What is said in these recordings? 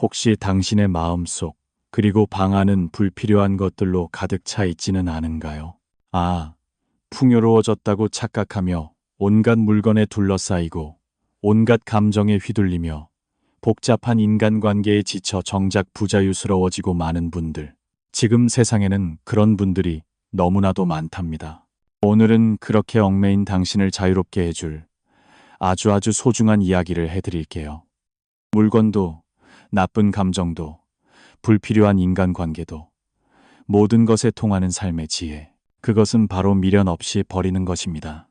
혹시 당신의 마음속 그리고 방 안은 불필요한 것들로 가득 차 있지는 않은가요? 아, 풍요로워졌다고 착각하며 온갖 물건에 둘러싸이고 온갖 감정에 휘둘리며 복잡한 인간관계에 지쳐 정작 부자유스러워지고 많은 분들. 지금 세상에는 그런 분들이 너무나도 많답니다. 오늘은 그렇게 얽매인 당신을 자유롭게 해줄 아주 소중한 이야기를 해드릴게요. 물건도, 나쁜 감정도, 불필요한 인간관계도, 모든 것에 통하는 삶의 지혜. 그것은 바로 미련 없이 버리는 것입니다.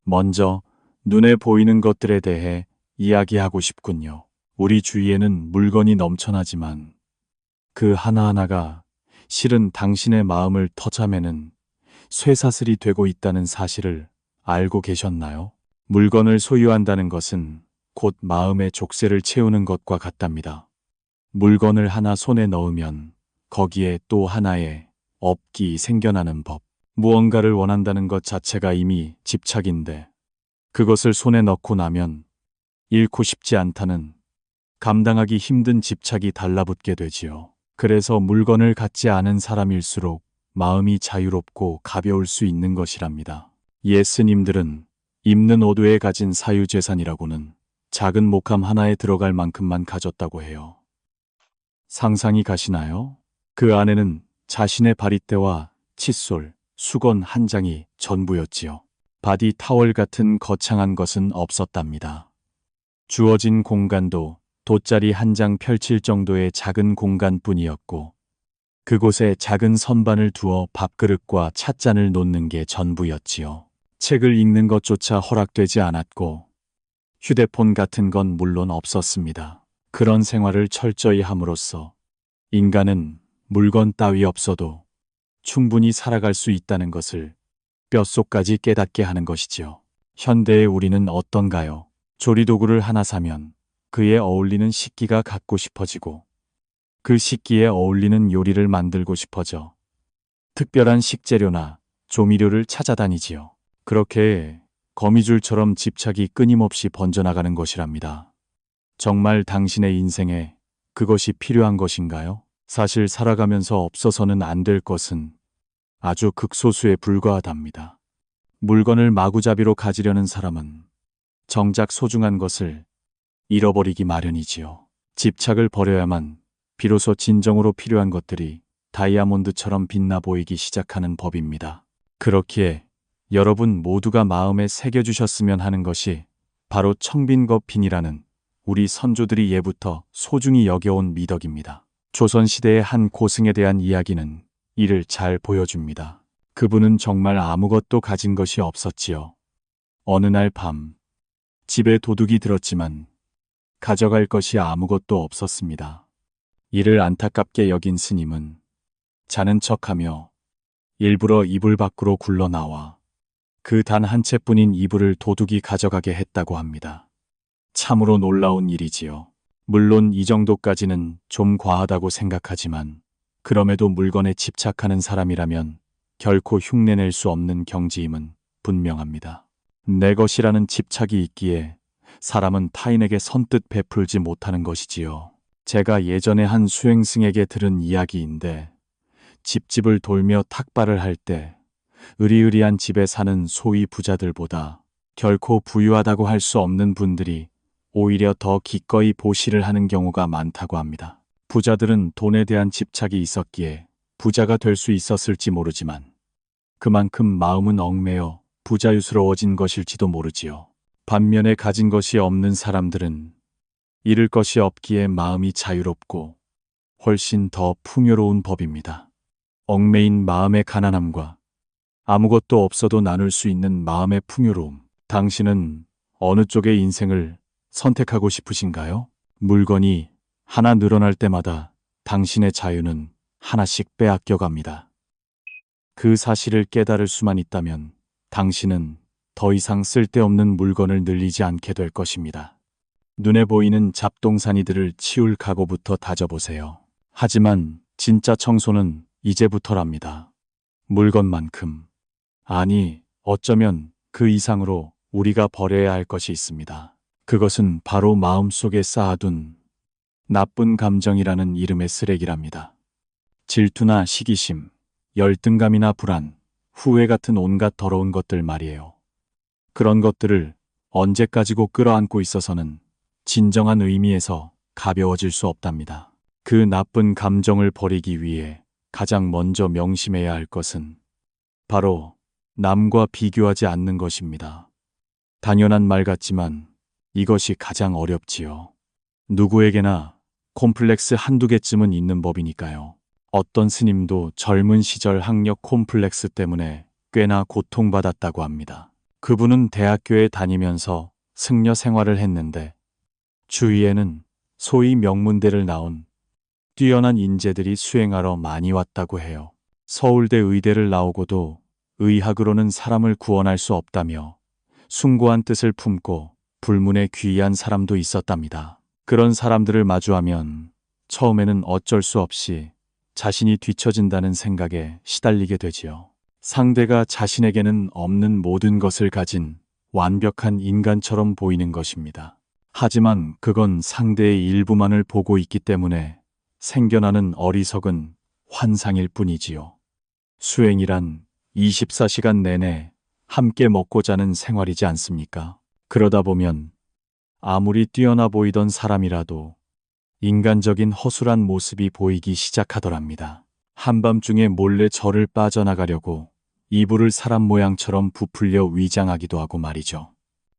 먼저 눈에 보이는 것들에 대해 이야기하고 싶군요. 우리 주위에는 물건이 넘쳐나지만 그 하나하나가 실은 당신의 마음을 터잡매는 쇠사슬이 되고 있다는 사실을 알고 계셨나요? 물건을 소유한다는 것은 곧 마음의 족쇄를 채우는 것과 같답니다. 물건을 하나 손에 넣으면 거기에 또 하나의 업기 생겨나는 법. 무언가를 원한다는 것 자체가 이미 집착인데 그것을 손에 넣고 나면 잃고 싶지 않다는 감당하기 힘든 집착이 달라붙게 되지요. 그래서 물건을 갖지 않은 사람일수록 마음이 자유롭고 가벼울 수 있는 것이랍니다. 예스님들은 입는 옷 외에 가진 사유재산이라고는 작은 목함 하나에 들어갈 만큼만 가졌다고 해요. 상상이 가시나요? 그 안에는 자신의 바리떼와 칫솔, 수건 한 장이 전부였지요. 바디 타월 같은 거창한 것은 없었답니다. 주어진 공간도 돗자리 한 장 펼칠 정도의 작은 공간뿐이었고 그곳에 작은 선반을 두어 밥그릇과 찻잔을 놓는 게 전부였지요. 책을 읽는 것조차 허락되지 않았고 휴대폰 같은 건 물론 없었습니다. 그런 생활을 철저히 함으로써 인간은 물건 따위 없어도 충분히 살아갈 수 있다는 것을 뼛속까지 깨닫게 하는 것이지요. 현대의 우리는 어떤가요? 조리도구를 하나 사면 그에 어울리는 식기가 갖고 싶어지고 그 식기에 어울리는 요리를 만들고 싶어져 특별한 식재료나 조미료를 찾아다니지요. 그렇게 거미줄처럼 집착이 끊임없이 번져나가는 것이랍니다. 정말 당신의 인생에 그것이 필요한 것인가요? 사실 살아가면서 없어서는 안 될 것은 아주 극소수에 불과하답니다. 물건을 마구잡이로 가지려는 사람은 정작 소중한 것을 잃어버리기 마련이지요. 집착을 버려야만 비로소 진정으로 필요한 것들이 다이아몬드처럼 빛나 보이기 시작하는 법입니다. 그렇기에 여러분 모두가 마음에 새겨주셨으면 하는 것이 바로 청빈거핀이라는 우리 선조들이 예부터 소중히 여겨온 미덕입니다. 조선시대의 한 고승에 대한 이야기는 이를 잘 보여줍니다. 그분은 정말 아무것도 가진 것이 없었지요. 어느 날 밤 집에 도둑이 들었지만 가져갈 것이 아무것도 없었습니다. 이를 안타깝게 여긴 스님은 자는 척하며 일부러 이불 밖으로 굴러나와 그 단 한 채뿐인 이불을 도둑이 가져가게 했다고 합니다. 참으로 놀라운 일이지요. 물론 이 정도까지는 좀 과하다고 생각하지만 그럼에도 물건에 집착하는 사람이라면 결코 흉내낼 수 없는 경지임은 분명합니다. 내 것이라는 집착이 있기에 사람은 타인에게 선뜻 베풀지 못하는 것이지요. 제가 예전에 한 수행승에게 들은 이야기인데 집집을 돌며 탁발을 할 때 으리으리한 집에 사는 소위 부자들보다 결코 부유하다고 할 수 없는 분들이 오히려 더 기꺼이 보시를 하는 경우가 많다고 합니다. 부자들은 돈에 대한 집착이 있었기에 부자가 될 수 있었을지 모르지만 그만큼 마음은 얽매여 부자유스러워진 것일지도 모르지요. 반면에 가진 것이 없는 사람들은 잃을 것이 없기에 마음이 자유롭고 훨씬 더 풍요로운 법입니다. 얽매인 마음의 가난함과 아무것도 없어도 나눌 수 있는 마음의 풍요로움. 당신은 어느 쪽의 인생을 선택하고 싶으신가요? 물건이 하나 늘어날 때마다 당신의 자유는 하나씩 빼앗겨 갑니다. 그 사실을 깨달을 수만 있다면 당신은 더 이상 쓸데없는 물건을 늘리지 않게 될 것입니다. 눈에 보이는 잡동사니들을 치울 각오부터 다져보세요. 하지만 진짜 청소는 이제부터랍니다. 물건만큼, 아니 어쩌면 그 이상으로 우리가 버려야 할 것이 있습니다. 그것은 바로 마음속에 쌓아둔 나쁜 감정이라는 이름의 쓰레기랍니다. 질투나 시기심, 열등감이나 불안, 후회 같은 온갖 더러운 것들 말이에요. 그런 것들을 언제까지고 끌어안고 있어서는 진정한 의미에서 가벼워질 수 없답니다. 그 나쁜 감정을 버리기 위해 가장 먼저 명심해야 할 것은 바로 남과 비교하지 않는 것입니다. 당연한 말 같지만 이것이 가장 어렵지요. 누구에게나 콤플렉스 한두 개쯤은 있는 법이니까요. 어떤 스님도 젊은 시절 학력 콤플렉스 때문에 꽤나 고통받았다고 합니다. 그분은 대학교에 다니면서 승려 생활을 했는데 주위에는 소위 명문대를 나온 뛰어난 인재들이 수행하러 많이 왔다고 해요. 서울대 의대를 나오고도 의학으로는 사람을 구원할 수 없다며 숭고한 뜻을 품고 불문에 귀의한 사람도 있었답니다. 그런 사람들을 마주하면 처음에는 어쩔 수 없이 자신이 뒤처진다는 생각에 시달리게 되지요. 상대가 자신에게는 없는 모든 것을 가진 완벽한 인간처럼 보이는 것입니다. 하지만 그건 상대의 일부만을 보고 있기 때문에 생겨나는 어리석은 환상일 뿐이지요. 수행이란 24시간 내내 함께 먹고 자는 생활이지 않습니까? 그러다 보면 아무리 뛰어나 보이던 사람이라도 인간적인 허술한 모습이 보이기 시작하더랍니다. 한밤중에 몰래 절을 빠져나가려고 이불을 사람 모양처럼 부풀려 위장하기도 하고 말이죠.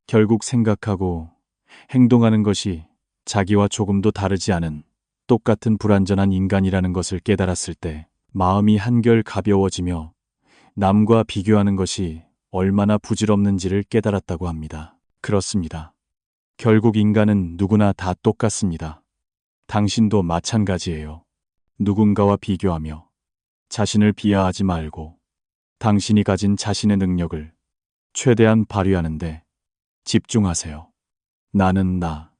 결국 생각하고 행동하는 것이 자기와 조금도 다르지 않은 똑같은 불완전한 인간이라는 것을 깨달았을 때 마음이 한결 가벼워지며 남과 비교하는 것이 얼마나 부질없는지를 깨달았다고 합니다. 그렇습니다. 결국 인간은 누구나 다 똑같습니다. 당신도 마찬가지예요. 누군가와 비교하며 자신을 비하하지 말고 당신이 가진 자신의 능력을 최대한 발휘하는데 집중하세요. 나는 나,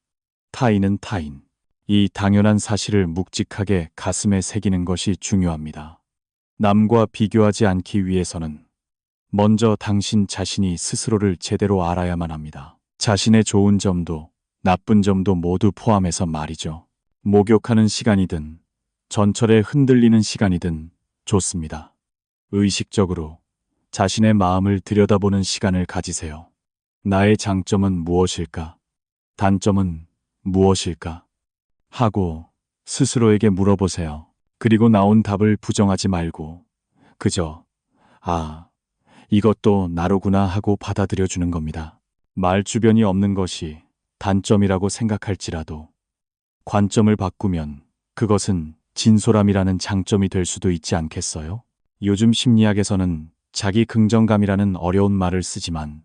타인은 타인. 이 당연한 사실을 묵직하게 가슴에 새기는 것이 중요합니다. 남과 비교하지 않기 위해서는 먼저 당신 자신이 스스로를 제대로 알아야만 합니다. 자신의 좋은 점도 나쁜 점도 모두 포함해서 말이죠. 목욕하는 시간이든 전철에 흔들리는 시간이든 좋습니다. 의식적으로 자신의 마음을 들여다보는 시간을 가지세요. 나의 장점은 무엇일까? 단점은 무엇일까? 하고 스스로에게 물어보세요. 그리고 나온 답을 부정하지 말고 그저 이것도 나로구나 하고 받아들여주는 겁니다. 말 주변이 없는 것이 단점이라고 생각할지라도 관점을 바꾸면 그것은 진솔함이라는 장점이 될 수도 있지 않겠어요? 요즘 심리학에서는 자기 긍정감이라는 어려운 말을 쓰지만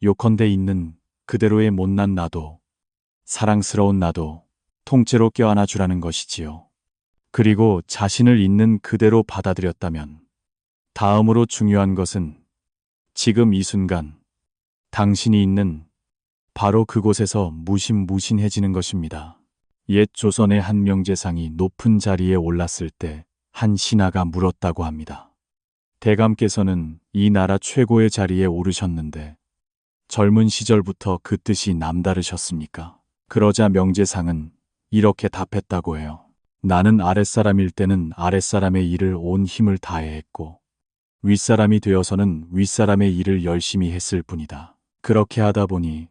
요컨대 있는 그대로의 못난 나도, 사랑스러운 나도 통째로 껴안아 주라는 것이지요. 그리고 자신을 있는 그대로 받아들였다면 다음으로 중요한 것은 지금 이 순간 당신이 있는 바로 그곳에서 무심무신해지는 것입니다. 옛 조선의 한 명재상이 높은 자리에 올랐을 때 한 신하가 물었다고 합니다. 대감께서는 이 나라 최고의 자리에 오르셨는데 젊은 시절부터 그 뜻이 남다르셨습니까? 그러자 명재상은 이렇게 답했다고 해요. 나는 아랫사람일 때는 아랫사람의 일을 온 힘을 다해 했고 윗사람이 되어서는 윗사람의 일을 열심히 했을 뿐이다. 그렇게 하다 보니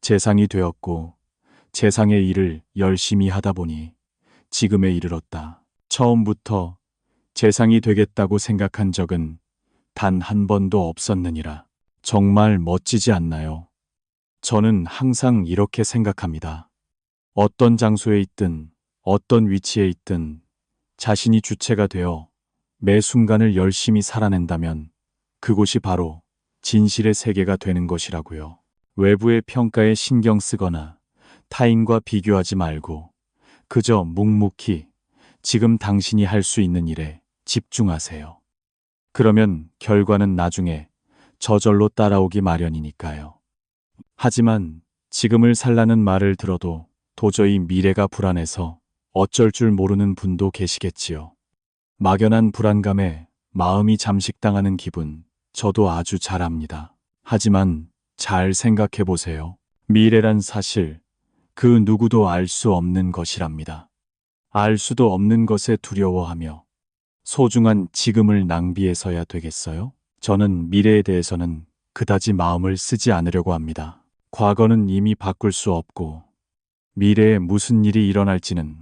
재상이 되었고 재상의 일을 열심히 하다 보니 지금에 이르렀다. 처음부터 재상이 되겠다고 생각한 적은 단 한 번도 없었느니라. 정말 멋지지 않나요? 저는 항상 이렇게 생각합니다. 어떤 장소에 있든 어떤 위치에 있든 자신이 주체가 되어 매 순간을 열심히 살아낸다면 그곳이 바로 진실의 세계가 되는 것이라고요. 외부의 평가에 신경 쓰거나 타인과 비교하지 말고 그저 묵묵히 지금 당신이 할 수 있는 일에 집중하세요. 그러면 결과는 나중에 저절로 따라오기 마련이니까요. 하지만 지금을 살라는 말을 들어도 도저히 미래가 불안해서 어쩔 줄 모르는 분도 계시겠지요. 막연한 불안감에 마음이 잠식당하는 기분, 저도 아주 잘 압니다. 하지만 잘 생각해 보세요. 미래란 사실, 그 누구도 알 수 없는 것이랍니다. 알 수도 없는 것에 두려워하며 소중한 지금을 낭비해서야 되겠어요? 저는 미래에 대해서는 그다지 마음을 쓰지 않으려고 합니다. 과거는 이미 바꿀 수 없고 미래에 무슨 일이 일어날지는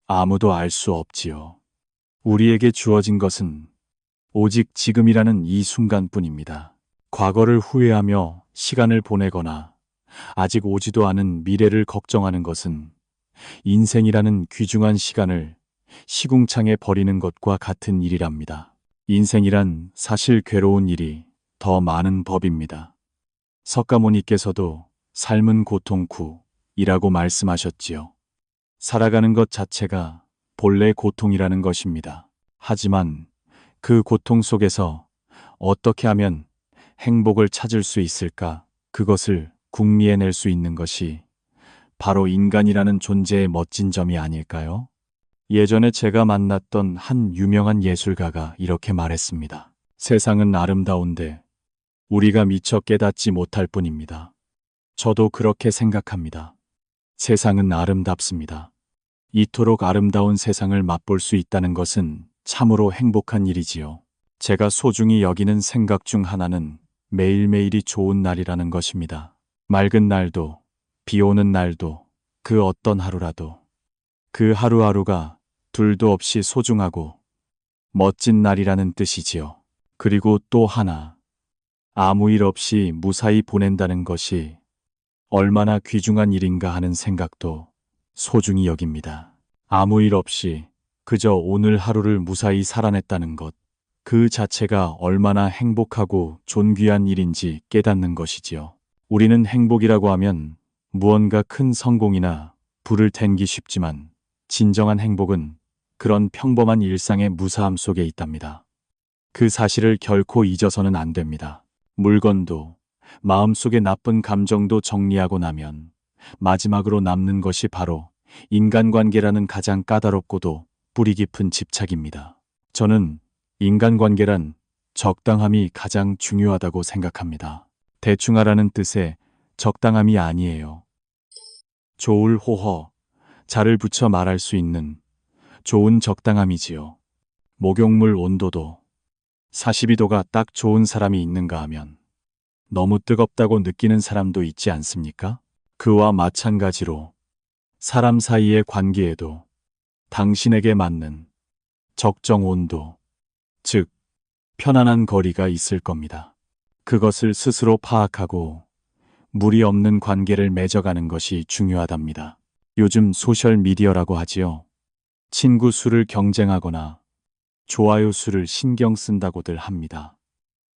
아무도 알 수 없지요. 우리에게 주어진 것은 오직 지금이라는 이 순간뿐입니다. 과거를 후회하며 시간을 보내거나 아직 오지도 않은 미래를 걱정하는 것은 인생이라는 귀중한 시간을 시궁창에 버리는 것과 같은 일이랍니다. 인생이란 사실 괴로운 일이 더 많은 법입니다. 석가모니께서도 삶은 고통쿠이라고 말씀하셨지요. 살아가는 것 자체가 본래 고통이라는 것입니다. 하지만 그 고통 속에서 어떻게 하면 행복을 찾을 수 있을까? 그것을 궁리해낼 수 있는 것이 바로 인간이라는 존재의 멋진 점이 아닐까요? 예전에 제가 만났던 한 유명한 예술가가 이렇게 말했습니다. 세상은 아름다운데 우리가 미처 깨닫지 못할 뿐입니다. 저도 그렇게 생각합니다. 세상은 아름답습니다. 이토록 아름다운 세상을 맛볼 수 있다는 것은 참으로 행복한 일이지요. 제가 소중히 여기는 생각 중 하나는 매일매일이 좋은 날이라는 것입니다. 맑은 날도, 비 오는 날도, 그 어떤 하루라도 그 하루하루가 둘도 없이 소중하고 멋진 날이라는 뜻이지요. 그리고 또 하나, 아무 일 없이 무사히 보낸다는 것이 얼마나 귀중한 일인가 하는 생각도 소중히 여깁니다. 아무 일 없이 그저 오늘 하루를 무사히 살아냈다는 것, 그 자체가 얼마나 행복하고 존귀한 일인지 깨닫는 것이지요. 우리는 행복이라고 하면 무언가 큰 성공이나 부를 탱기 쉽지만 진정한 행복은 그런 평범한 일상의 무사함 속에 있답니다. 그 사실을 결코 잊어서는 안 됩니다. 물건도 마음속의 나쁜 감정도 정리하고 나면 마지막으로 남는 것이 바로 인간관계라는 가장 까다롭고도 뿌리 깊은 집착입니다. 저는 인간관계란 적당함이 가장 중요하다고 생각합니다. 대충 하라는 뜻의 적당함이 아니에요. 조울 호허, 자를 붙여 말할 수 있는 좋은 적당함이지요. 목욕물 온도도 42도가 딱 좋은 사람이 있는가 하면 너무 뜨겁다고 느끼는 사람도 있지 않습니까? 그와 마찬가지로 사람 사이의 관계에도 당신에게 맞는 적정 온도, 즉 편안한 거리가 있을 겁니다. 그것을 스스로 파악하고 무리 없는 관계를 맺어가는 것이 중요하답니다. 요즘 소셜미디어라고 하지요. 친구 수를 경쟁하거나 좋아요 수를 신경 쓴다고들 합니다.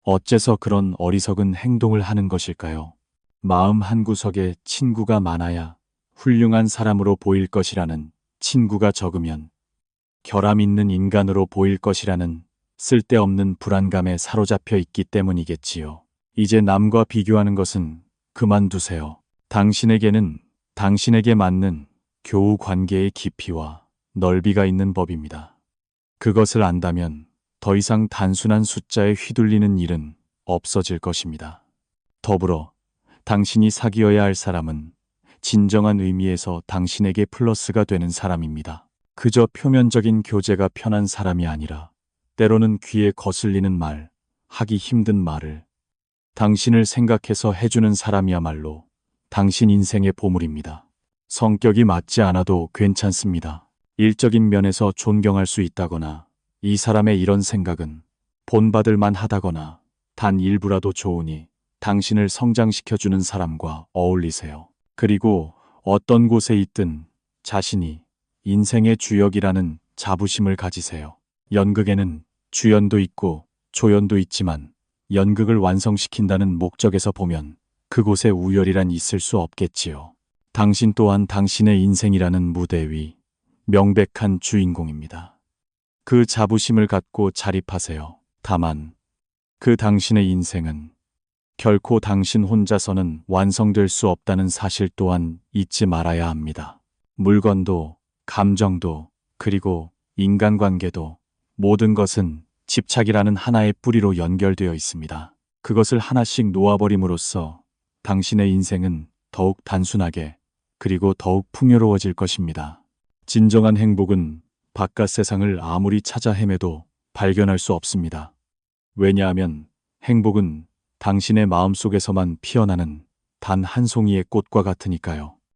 어째서 그런 어리석은 행동을 하는 것일까요? 마음 한구석에 친구가 많아야 훌륭한 사람으로 보일 것이라는, 친구가 적으면 결함 있는 인간으로 보일 것이라는 쓸데없는 불안감에 사로잡혀 있기 때문이겠지요. 이제 남과 비교하는 것은 그만두세요. 당신에게는 당신에게 맞는 교우 관계의 깊이와 넓이가 있는 법입니다. 그것을 안다면 더 이상 단순한 숫자에 휘둘리는 일은 없어질 것입니다. 더불어 당신이 사귀어야 할 사람은 진정한 의미에서 당신에게 플러스가 되는 사람입니다. 그저 표면적인 교제가 편한 사람이 아니라 때로는 귀에 거슬리는 말, 하기 힘든 말을 당신을 생각해서 해주는 사람이야말로 당신 인생의 보물입니다. 성격이 맞지 않아도 괜찮습니다. 일적인 면에서 존경할 수 있다거나 이 사람의 이런 생각은 본받을 만하다거나 단 일부라도 좋으니 당신을 성장시켜주는 사람과 어울리세요. 그리고 어떤 곳에 있든 자신이 인생의 주역이라는 자부심을 가지세요. 연극에는 주연도 있고 조연도 있지만 연극을 완성시킨다는 목적에서 보면 그곳에 우열이란 있을 수 없겠지요. 당신 또한 당신의 인생이라는 무대 위 명백한 주인공입니다. 그 자부심을 갖고 자립하세요. 다만 그 당신의 인생은 결코 당신 혼자서는 완성될 수 없다는 사실 또한 잊지 말아야 합니다. 물건도, 감정도, 그리고 인간관계도 모든 것은 집착이라는 하나의 뿌리로 연결되어 있습니다. 그것을 하나씩 놓아버림으로써 당신의 인생은 더욱 단순하게 그리고 더욱 풍요로워질 것입니다. 진정한 행복은 바깥 세상을 아무리 찾아 헤매도 발견할 수 없습니다. 왜냐하면 행복은 당신의 마음속에서만 피어나는 단 한 송이의 꽃과 같으니까요.